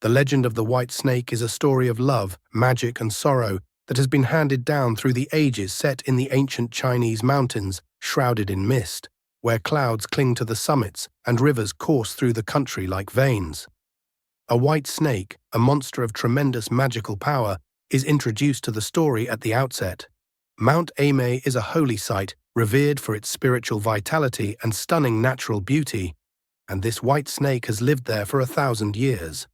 The legend of the white snake is a story of love, magic, and sorrow that has been handed down through the ages, set in the ancient Chinese mountains, shrouded in mist, where clouds cling to the summits and rivers course through the country like veins. A white snake, a monster of tremendous magical power, is introduced to the story at the outset. Mount Aimei is a holy site, revered for its spiritual vitality and stunning natural beauty, and this white snake has lived there for 1,000 years.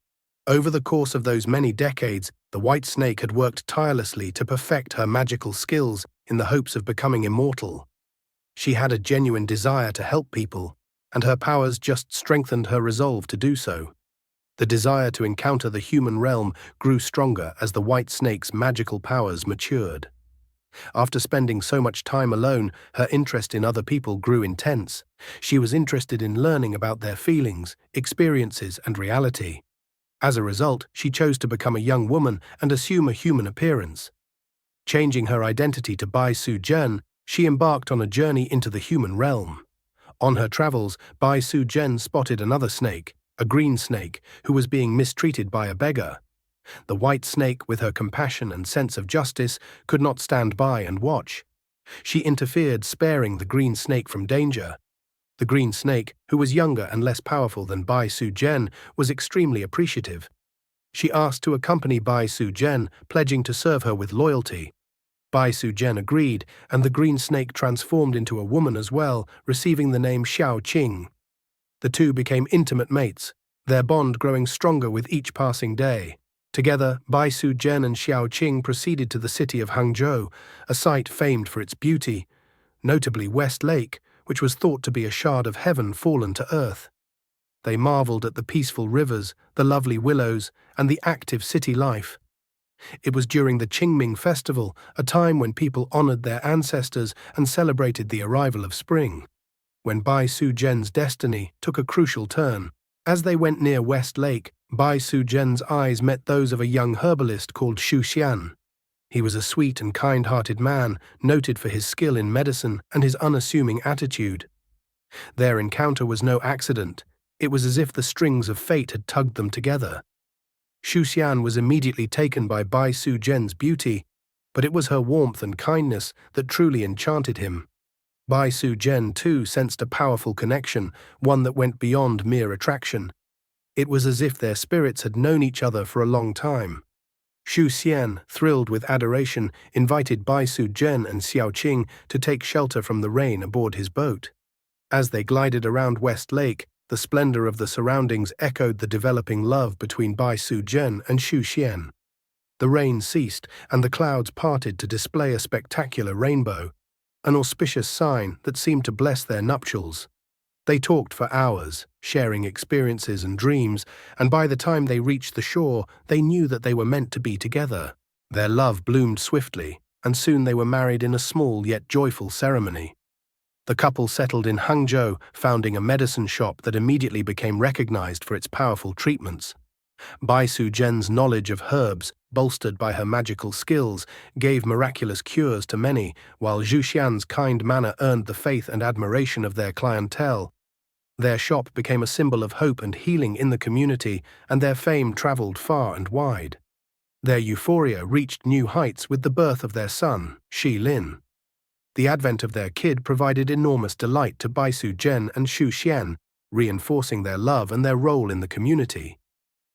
Over the course of those many decades, the white snake had worked tirelessly to perfect her magical skills in the hopes of becoming immortal. She had a genuine desire to help people, and her powers just strengthened her resolve to do so. The desire to encounter the human realm grew stronger as the white snake's magical powers matured. After spending so much time alone, her interest in other people grew intense. She was interested in learning about their feelings, experiences, and reality. As a result, she chose to become a young woman and assume a human appearance. Changing her identity to Bai Suzhen, she embarked on a journey into the human realm. On her travels, Bai Suzhen spotted another snake, a green snake, who was being mistreated by a beggar. The white snake, with her compassion and sense of justice, could not stand by and watch. She interfered, sparing the green snake from danger. The green snake, who was younger and less powerful than Bai Suzhen, was extremely appreciative. She asked to accompany Bai Suzhen, pledging to serve her with loyalty. Bai Suzhen agreed, and the green snake transformed into a woman as well, receiving the name Xiao Qing. The two became intimate mates, their bond growing stronger with each passing day. Together, Bai Suzhen and Xiao Qing proceeded to the city of Hangzhou, a site famed for its beauty, notably West Lake, which was thought to be a shard of heaven fallen to earth. They marveled at the peaceful rivers, the lovely willows, and the active city life. It was during the Qingming festival, a time when people honored their ancestors and celebrated the arrival of spring, when Bai Suzhen's destiny took a crucial turn. As they went near West Lake, Bai Suzhen's eyes met those of a young herbalist called Xu Xian. He was a sweet and kind-hearted man, noted for his skill in medicine and his unassuming attitude. Their encounter was no accident. It was as if the strings of fate had tugged them together. Xu Xian was immediately taken by Bai Suzhen's beauty, but it was her warmth and kindness that truly enchanted him. Bai Suzhen, too, sensed a powerful connection, one that went beyond mere attraction. It was as if their spirits had known each other for a long time. Xu Xian, thrilled with adoration, invited Bai Suzhen and Xiao Qing to take shelter from the rain aboard his boat. As they glided around West Lake, the splendor of the surroundings echoed the developing love between Bai Suzhen and Xu Xian. The rain ceased, and the clouds parted to display a spectacular rainbow, an auspicious sign that seemed to bless their nuptials. They talked for hours, sharing experiences and dreams, and by the time they reached the shore, they knew that they were meant to be together. Their love bloomed swiftly, and soon they were married in a small yet joyful ceremony. The couple settled in Hangzhou, founding a medicine shop that immediately became recognized for its powerful treatments. Bai Suzhen's knowledge of herbs, bolstered by her magical skills, gave miraculous cures to many, while Xu Xian's kind manner earned the faith and admiration of their clientele. Their shop became a symbol of hope and healing in the community, and their fame traveled far and wide. Their euphoria reached new heights with the birth of their son, Shi Lin. The advent of their kid provided enormous delight to Bai Suzhen and Xu Xian, reinforcing their love and their role in the community.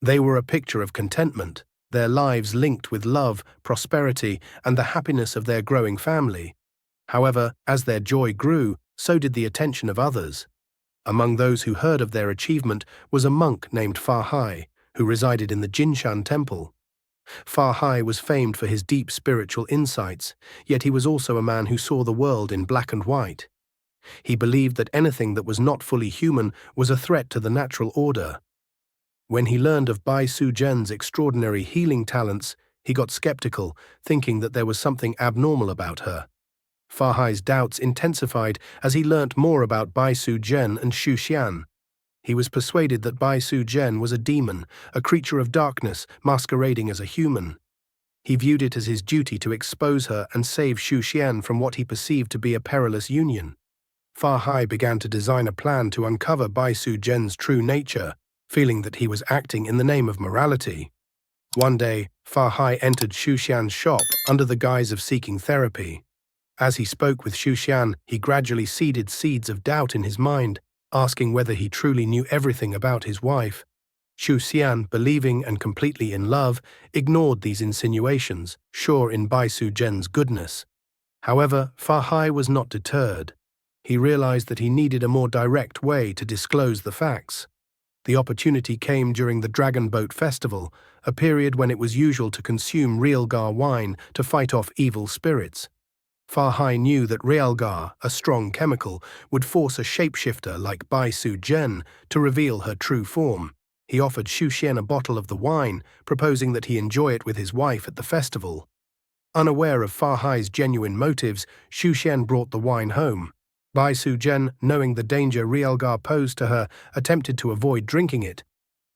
They were a picture of contentment, their lives linked with love, prosperity, and the happiness of their growing family. However, as their joy grew, so did the attention of others. Among those who heard of their achievement was a monk named Fa Hai, who resided in the Jinshan temple. Fa Hai was famed for his deep spiritual insights, yet he was also a man who saw the world in black and white. He believed that anything that was not fully human was a threat to the natural order. When he learned of Bai Suzhen's extraordinary healing talents, he got skeptical, thinking that there was something abnormal about her. Fa Hai's doubts intensified as he learnt more about Bai Suzhen and Xu Xian. He was persuaded that Bai Suzhen was a demon, a creature of darkness masquerading as a human. He viewed it as his duty to expose her and save Xu Xian from what he perceived to be a perilous union. Fa Hai began to design a plan to uncover Bai Suzhen's true nature. feeling that he was acting in the name of morality. One day, Fa Hai entered Xu Xian's shop under the guise of seeking therapy. As he spoke with Xu Xian, he gradually seeded seeds of doubt in his mind, asking whether he truly knew everything about his wife. Xu Xian, believing and completely in love, ignored these insinuations, sure in Bai Suzhen's goodness. However, Fa Hai was not deterred. He realized that he needed a more direct way to disclose the facts. The opportunity came during the Dragon Boat Festival, a period when it was usual to consume realgar wine to fight off evil spirits. Fa Hai knew that realgar, a strong chemical, would force a shapeshifter like Bai Suzhen to reveal her true form. He offered Xu Xian a bottle of the wine, proposing that he enjoy it with his wife at the festival. Unaware of Fa Hai's genuine motives, Xu Xian brought the wine home. Bai Suzhen, knowing the danger realgar posed to her, attempted to avoid drinking it.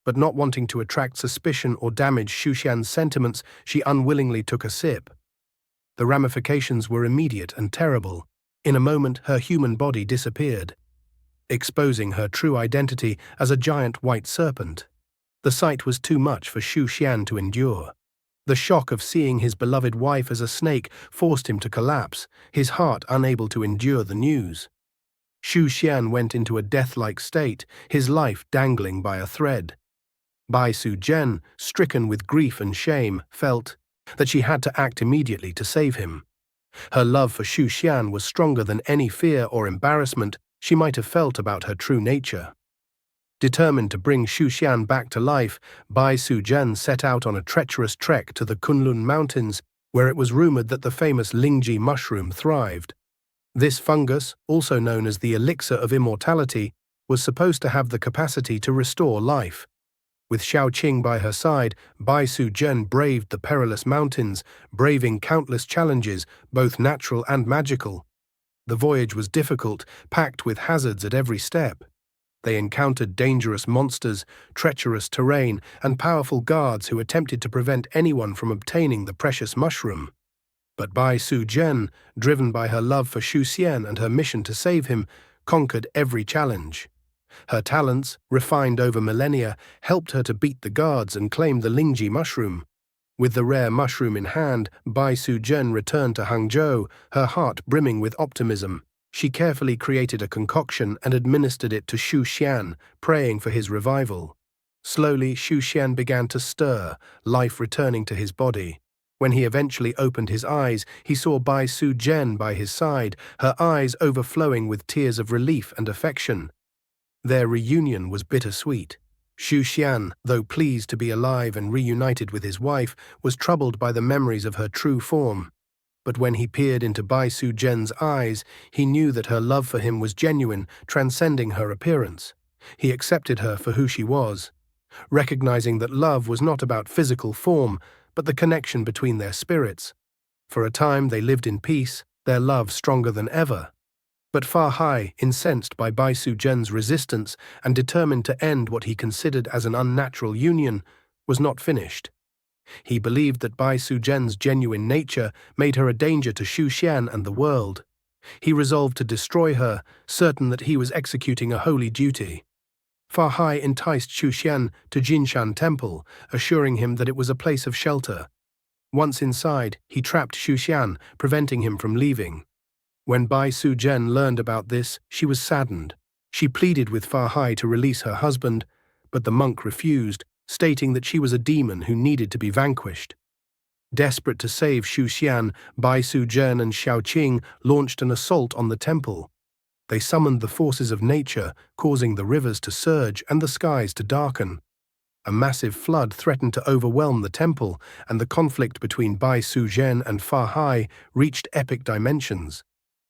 But not wanting to attract suspicion or damage Xu Xian's sentiments, she unwillingly took a sip. The ramifications were immediate and terrible. In a moment, her human body disappeared, exposing her true identity as a giant white serpent. The sight was too much for Xu Xian to endure. The shock of seeing his beloved wife as a snake forced him to collapse, his heart unable to endure the news. Xu Xian went into a death-like state, his life dangling by a thread. Bai Suzhen, stricken with grief and shame, felt that she had to act immediately to save him. Her love for Xu Xian was stronger than any fear or embarrassment she might have felt about her true nature. Determined to bring Xu Xian back to life, Bai Suzhen set out on a treacherous trek to the Kunlun Mountains, where it was rumored that the famous Lingji mushroom thrived. This fungus, also known as the elixir of immortality, was supposed to have the capacity to restore life. With Xiaoqing by her side, Bai Suzhen braved the perilous mountains, braving countless challenges, both natural and magical. The voyage was difficult, packed with hazards at every step. They encountered dangerous monsters, treacherous terrain, and powerful guards who attempted to prevent anyone from obtaining the precious mushroom. But Bai Suzhen, driven by her love for Xu Xian and her mission to save him, conquered every challenge. Her talents, refined over millennia, helped her to beat the guards and claim the Lingji mushroom. With the rare mushroom in hand, Bai Suzhen returned to Hangzhou, her heart brimming with optimism. She carefully created a concoction and administered it to Xu Xian, praying for his revival. Slowly, Xu Xian began to stir, life returning to his body. When he eventually opened his eyes, he saw Bai Suzhen by his side, her eyes overflowing with tears of relief and affection. Their reunion was bittersweet. Xu Xian, though pleased to be alive and reunited with his wife, was troubled by the memories of her true form. But when he peered into Bai Suzhen's eyes, he knew that her love for him was genuine, transcending her appearance. He accepted her for who she was, recognizing that love was not about physical form, but the connection between their spirits. For a time they lived in peace, their love stronger than ever. But Fa Hai, incensed by Bai Suzhen's resistance and determined to end what he considered as an unnatural union, was not finished. He believed that Bai Suzhen's genuine nature made her a danger to Xu Xian and the world. He resolved to destroy her, certain that he was executing a holy duty. Fa Hai enticed Xu Xian to Jinshan Temple, assuring him that it was a place of shelter. Once inside, he trapped Xu Xian, preventing him from leaving. When Bai Suzhen learned about this, she was saddened. She pleaded with Fa Hai to release her husband, but the monk refused, stating that she was a demon who needed to be vanquished. Desperate to save Xu Xian, Bai Suzhen and Xiaoqing launched an assault on the temple. They summoned the forces of nature, causing the rivers to surge and the skies to darken. A massive flood threatened to overwhelm the temple, and the conflict between Bai Suzhen and Fa Hai reached epic dimensions.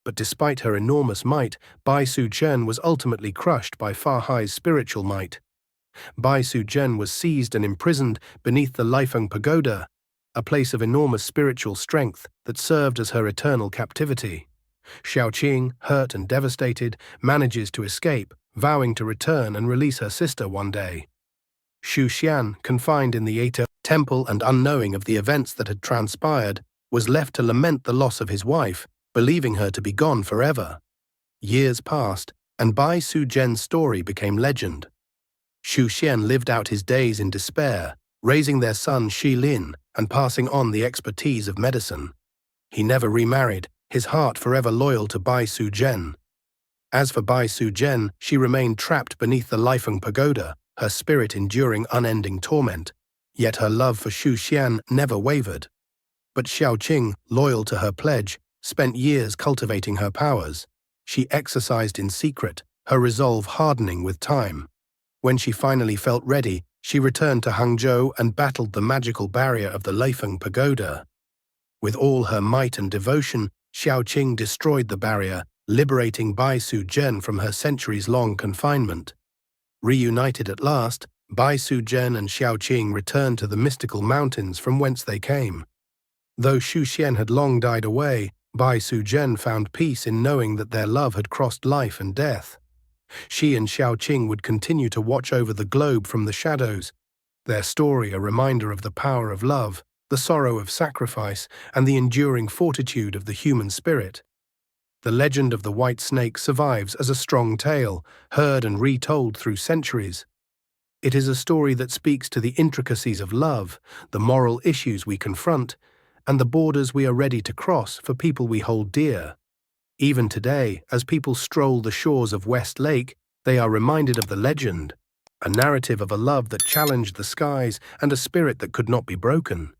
But despite her enormous might, Bai Suzhen was ultimately crushed by Fa Hai's spiritual might. Bai Suzhen was seized and imprisoned beneath the Leifeng Pagoda, a place of enormous spiritual strength that served as her eternal captivity. Xiaoqing, hurt and devastated, manages to escape, vowing to return and release her sister one day. Xu Xian, confined in the Eto temple and unknowing of the events that had transpired, was left to lament the loss of his wife, believing her to be gone forever. Years passed, and Bai Suzhen's story became legend. Xu Xian lived out his days in despair, raising their son Shi Lin and passing on the expertise of medicine. He never remarried, his heart forever loyal to Bai Suzhen. As for Bai Suzhen, she remained trapped beneath the Leifeng pagoda, her spirit enduring unending torment. Yet her love for Xu Xian never wavered. But Xiaoqing, loyal to her pledge, spent years cultivating her powers. She exercised in secret, her resolve hardening with time. When she finally felt ready, she returned to Hangzhou and battled the magical barrier of the Leifeng pagoda. With all her might and devotion, Xiaoqing destroyed the barrier, liberating Bai Suzhen from her centuries-long confinement. Reunited at last, Bai Suzhen and Xiaoqing returned to the mystical mountains from whence they came. Though Xu Xian had long died away, Bai Suzhen found peace in knowing that their love had crossed life and death. She and Xiaoqing would continue to watch over the globe from the shadows, their story a reminder of the power of love, the sorrow of sacrifice, and the enduring fortitude of the human spirit. The legend of the white snake survives as a strong tale, heard and retold through centuries. It is a story that speaks to the intricacies of love, the moral issues we confront, and the borders we are ready to cross for people we hold dear. Even today, as people stroll the shores of West Lake, they are reminded of the legend, a narrative of a love that challenged the skies and a spirit that could not be broken.